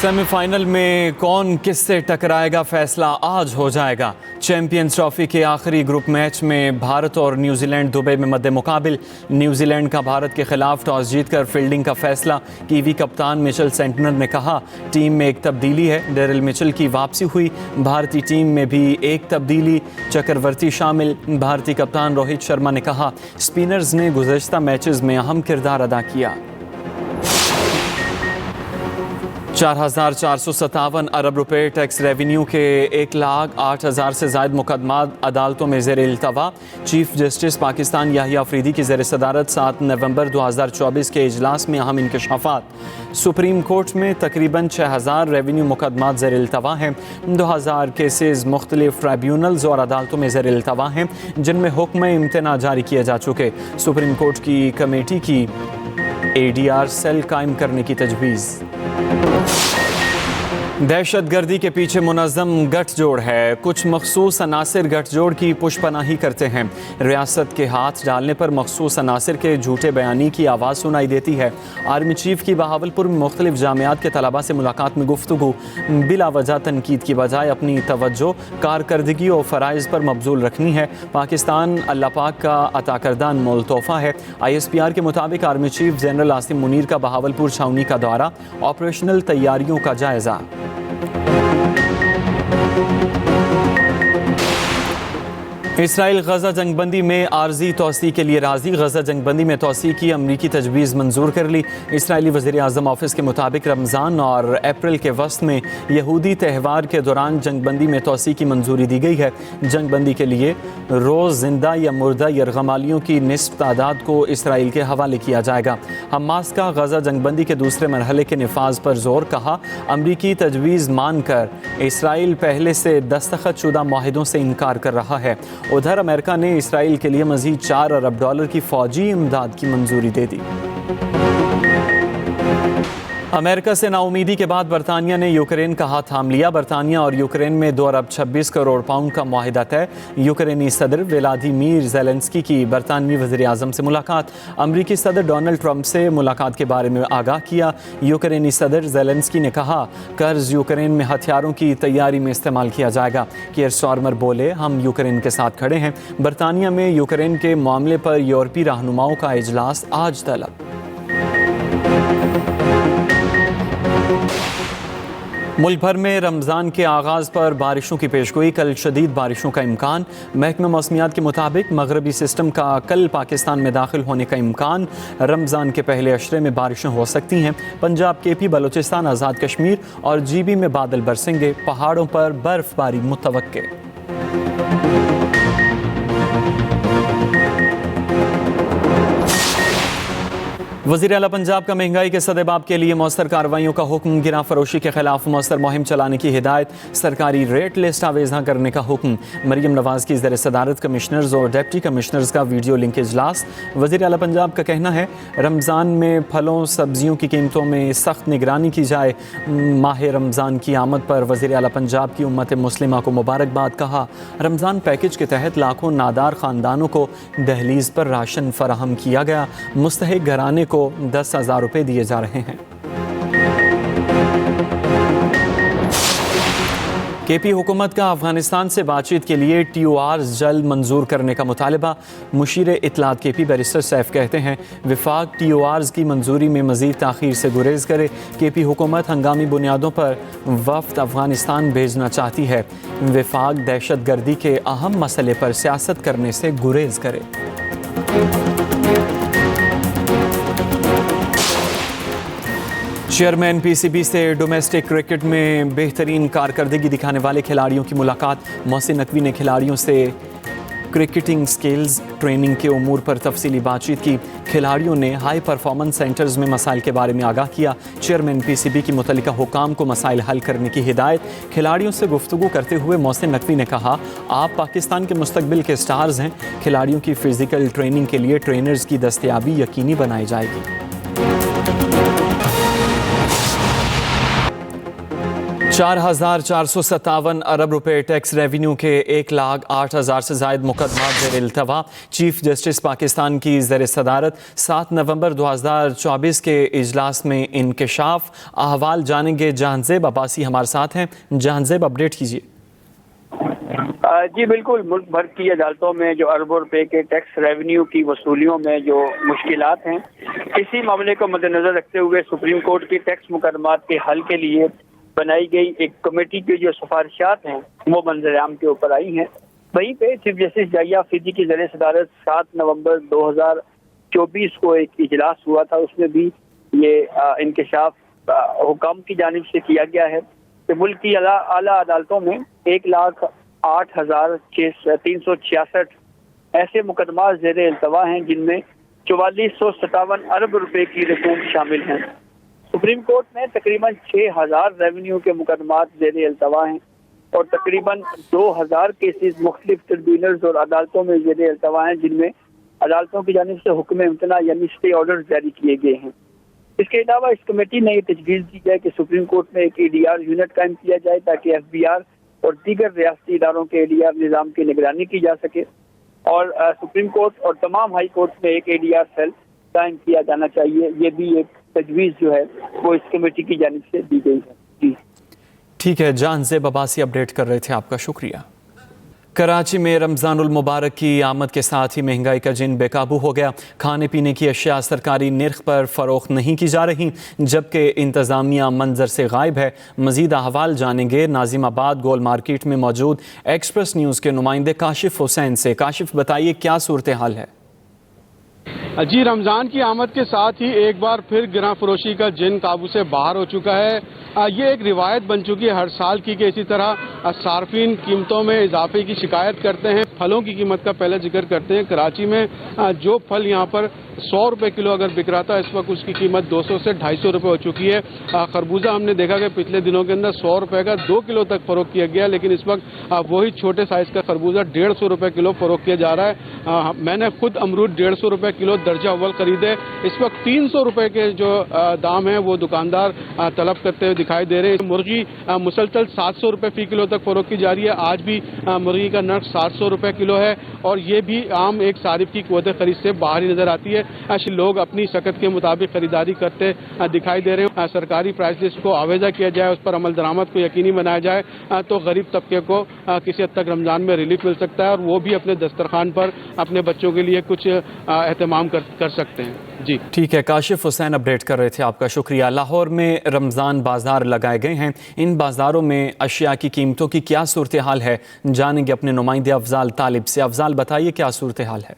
Semi final में कौन किससे टकराएगा, फैसला आज हो जाएगा। चैंपियंस ट्रॉफी के आखिरी ग्रुप मैच में भारत और न्यूजीलैंड दुबई में मद्दे मुकाबिल। न्यूजीलैंड का भारत के खिलाफ टॉस जीतकर फील्डिंग का फैसला। कीवी कप्तान मिचेल सेंटनर ने कहा, टीम में एक तब्दीली है। डेरिल मिचेल की वापसी हुई। भारतीय टीम में भी एक तब्दीली, चक्रवर्ती शामिल। भारतीय कप्तान रोहित शर्मा ने कहा, स्पिनर्स ने गुज़श्ता मैचेस में अहम किरदार अदा किया। 4,457 अरब रुपए टैक्स रेवेन्यू के 1,08,000 से ज़ायद मुकदमात अदालतों में ज़ेर इल्तवा। चीफ जस्टिस पाकिस्तान याहिया अफरीदी की ज़ेर सदारत 7 नवंबर 2024 के इजलास में अहम इंकशाफात। सुप्रीम कोर्ट में तकरीबन 6,000 रेवेन्यू मुकदमात ज़ेर इल्तवा हैं। 2,000 केसेस मुख्तलिफ ट्राइब्यूनल्स और अदालतों में ज़ेर इल्तवा हैं, जिनमें हुक्म इम्तना जारी किए जा चुके। सुप्रीम कोर्ट की कमेटी की ADR सेल कायम करने की तजवीज़। दहशत गर्दी के पीछे मुनज़्ज़म गठजोड़ है। कुछ मखसूस अनासिर गठजोड़ की पुष्पनाही करते हैं। रियासत के हाथ डालने पर मखसूस अनासिर के झूठे बयानी की आवाज़ सुनाई देती है। आर्मी चीफ की बहावलपुर में मुख्तलिफ जामियात के तलबा से मुलाकात में गुफ्तगू। बिला वजह तनकीद की बजाय अपनी तवज्जो कारकर्दगी और फ़राइज़ पर मबजूल रखनी है। पाकिस्तान अल्लाह पाक का अता करदा अनमोल तोहफ़ा है। ISPR के मुताबिक army chief general Asim Munir का बहावलपुर छावनी का दौरा, ऑपरेशनल तैयारियों का जायज़ा। इसराइल गजा जंगबंदी में आर्जी तोसी के लिए राजी। गजा जंगबंदी में तोसी की अमरीकी तजवीज़ मंजूर कर ली। इसराइली वज़ीर आज़म ऑफिस के मुताबिक रमज़ान और अप्रैल के वस्त में यहूदी त्यौहार के दौरान जंगबंदी में तोसी की मंजूरी दी गई है। जंगबंदी के लिए रोज़ जिंदा या मुर्दा यरगमालियों की निस्फ तादाद को इसराइल के हवाले किया जाएगा। हमास का गजा जंगबंदी के दूसरे मरहले के निफाज पर जोर। कहा, अमरीकी तजवीज़ मानकर इसराइल पहले से दस्तखत शुदा माहिदों से इनकार कर रहा है। उधर अमेरिका ने इसराइल के लिए मज़ीद $4 अरब की फ़ौजी इमदाद की मंजूरी दे दी। अमेरिका से नाउमीदी के बाद बरतानिया ने यूक्रेन का हाथ थाम लिया। बरतानिया और यूक्रेन में $2 अरब 26 करोड़ पाउंड का मुआहिदा तय। यूक्रेनी सदर व्लादिमीर ज़ेलेंस्की की बरतानवी वज़ीर आज़म से मुलाकात। अमरीकी सदर डोनाल्ड ट्रंप से मुलाकात के बारे में आगाह किया। यूक्रेनी सदर ज़ेलेंस्की ने कहा, कर्ज यूक्रेन में हथियारों की तैयारी में इस्तेमाल किया जाएगा। कियर स्टारमर बोले, हम यूक्रेन के साथ खड़े हैं। बरतानिया में यूक्रेन के मामले पर यूरोपीय रहनुमाओं का इजलास आज तलब। मुल्क भर में रमज़ान के आगाज़ पर बारिशों की पेशगोई। कल शदीद बारिशों का इम्कान। महकमा मौसमियात के मुताबिक मगरबी सिस्टम का कल पाकिस्तान में दाखिल होने का इम्कान। रमज़ान के पहले अशरे में बारिशें हो सकती हैं। पंजाब, KP, बलूचिस्तान, आज़ाद कश्मीर और GB में बादल बरसेंगे। पहाड़ों पर बर्फबारी मुतवक्के। वज़ीर आला पंजाब का महंगाई के सदेबाब के लिए मौसर कार्रवाइयों का हुक्म। गिरा फरोशी के खिलाफ मौसर मुहिम चलाने की हिदायत। सरकारी रेट लिस्ट आवेज़ा करने का हुक्म। मरीम नवाज़ की ज़ेर सदारत कमिश्नर्स और डिप्टी कमिश्नर्स का वीडियो लिंक इजलास। वज़ीर आला पंजाब का कहना है, रमज़ान में फलों सब्जियों की कीमतों में सख्त निगरानी की जाए। माह रमज़ान की आमद पर वज़ीर आला पंजाब की उम्मत मुस्लिमा को मुबारकबाद। कहा, रमज़ान पैकेज के तहत लाखों नादार ख़ानदानों को दहलीज़ पर राशन फराहम किया गया। मुस्तहिक घराने को 10,000 रुपए दिए जा रहे हैं। KP हुकूमत का अफगानिस्तान से बातचीत के लिए TORs जल्द मंजूर करने का मुतालबा। मुशीर इत्तलात KP बैरिस्टर सैफ कहते हैं, विफाक TORs की मंजूरी में मज़ीद ताख़ीर से गुरेज करे। KP हुकूमत हंगामी बुनियादों पर वफ़द अफगानिस्तान भेजना चाहती है। विफाक दहशत गर्दी के अहम मसले पर सियासत करने से गुरेज करे। चेयरमैन PCB से डोमेस्टिक क्रिकेट में बेहतरीन कारकर्दगी दिखाने वाले खिलाड़ियों की मुलाकात। मोहसिन नकवी ने खिलाड़ियों से क्रिकेटिंग स्किल्स ट्रेनिंग के उमूर पर तफसीली बातचीत की। खिलाड़ियों ने हाई परफॉर्मेंस सेंटर्स में मसाइल के बारे में आगाह किया। चेयरमैन PCB की मुतल्लिका हुकाम को मसाइल हल करने की हिदायत। खिलाड़ियों से गुफ्तगू करते हुए मोहसिन नकवी ने कहा, आप पाकिस्तान के मुस्तकबिल के स्टार्स हैं। खिलाड़ियों की फ़िज़िकल ट्रेनिंग के लिए ट्रेनर्स की दस्तयाबी यकीनी बनाई जाएगी। 4,457 अरब रुपए टैक्स रेवेन्यू के 1,08,000 से जायद मुकदमात ज़ेर इल्तवा। चीफ जस्टिस पाकिस्तान की ज़ेर सदारत 7 नवंबर 2024 के इजलास में इंकशाफ। अहवाल जानेंगे। जहांज़ेब अब्बासी हमारे साथ हैं। जहांज़ेब, अपडेट कीजिए। जी बिल्कुल, मुल्क भर की अदालतों में जो अरबों रुपए के टैक्स रेवेन्यू की वसूलियों में जो मुश्किलात हैं, इसी मामले को मद्देनजर रखते हुए सुप्रीम कोर्ट की टैक्स मुकदमात के हल के लिए बनाई गई एक कमेटी की जो सिफारिशात हैं वो मंजर-ए-आम के ऊपर आई हैं। वहीं पे चीफ जस्टिस जाहिया अफरीदी की ज़ेर सदारत 7 नवंबर 2024 को एक इजलास हुआ था। उसमें भी ये इंकशाफ हुकाम की जानिब से किया गया है कि मुल्क की आला अदालतों में 1,08,366 ऐसे मुकदमा ज़ेर इल्तवा हैं जिनमें 4457 अरब रुपए की रकूम शामिल हैं। सुप्रीम कोर्ट में तकरीबन 6,000 रेवेन्यू के मुकदमात ज़ेर इल्तवा हैं और तकरीबन 2,000 केसेस मुख्तलिफ ट्रिब्यूनल्स और अदालतों में ज़ेर इल्तवा हैं जिनमें अदालतों की जानिब से हुक्म इम्तना यानी स्टे ऑर्डर जारी किए गए हैं। इसके अलावा इस कमेटी ने ये तजवीज़ दी है कि सुप्रीम कोर्ट में एक ADR यूनिट कायम किया जाए ताकि FBR और दीगर रियासती इदारों के ADR निज़ाम की निगरानी की जा सके और सुप्रीम कोर्ट और तमाम हाई कोर्ट में एक ADR सेल कायम किया जाना चाहिए। ये भी एक तजवीज़ जो है वो इस कमेटी की जानिब से दी गई है। जी ठीक है, जहांज़ेब अब्बासी अपडेट कर रहे थे, आपका शुक्रिया। कराची में रमज़ानुल मुबारक की आमद के साथ ही महंगाई का जिन बेकाबू हो गया। खाने पीने की अशिया सरकारी निर्ख पर फ़रोख्त नहीं की जा रही, जबकि इंतज़ामिया मंजर से गायब है। मज़ीद अहवाल जानेंगे नाज़िमाबाद गोल मार्केट में मौजूद एक्सप्रेस न्यूज़ के नुमाइंदे काशिफ हुसैन से। काशिफ, बताइए क्या सूरत हाल है? जी, रमज़ान की आमद के साथ ही एक बार फिर गिरा फरोशी का जिन काबू से बाहर हो चुका है। ये एक रिवायत बन चुकी है हर साल की कि इसी तरह सार्फिन कीमतों में इजाफे की शिकायत करते हैं। फलों की कीमत का पहले जिक्र करते हैं। कराची में जो फल यहाँ पर 100 रुपये किलो अगर बिक रहा था, इस वक्त उसकी कीमत 200 से 250 रुपये हो चुकी है। खरबूजा हमने देखा कि पिछले दिनों के अंदर 100 रुपये का 2 किलो तक फरोख्त किया गया, लेकिन इस वक्त वही छोटे साइज़ का खरबूजा 150 रुपये किलो फरोख्त किया जा रहा है। मैंने खुद अमरूद 150 रुपये किलो दर्जा अव्वल खरीदे। इस वक्त 300 रुपये के जो दाम है वो दुकानदार तलब करते हुए दिखाई दे रहे हैं। मुर्गी मुसलसल 700 रुपये फी किलो तक फरोख्त की जा रही है। आज भी मुर्गी का नर्ख 700 रुपये किलो है और ये भी आम एक सारिफ की क़ुव्वत खरीद से बाहर ही नजर आती है। लोग अपनी शकत के मुताबिक खरीदारी करते दिखाई दे रहे हैं। सरकारी प्राइस लिस्ट को आवेजा किया जाए, उस पर अमल दरामद को यकीनी बनाया जाए तो गरीब तबके को किसी हद तक रमज़ान में रिलीफ मिल सकता है और वो भी अपने दस्तरखान पर अपने बच्चों के लिए कुछ एहतमाम कर सकते हैं। जी ठीक है, काशिफ हुसैन अपडेट कर रहे थे, आपका शुक्रिया। लाहौर में रमज़ान बाजार लगाए गए हैं। इन बाजारों में अशिया की कीमतों की क्या सूरत हाल है, जानेंगे अपने नुमाइंदे अफजाल तालिब से। अफजाल, बताइए क्या सूरत हाल है?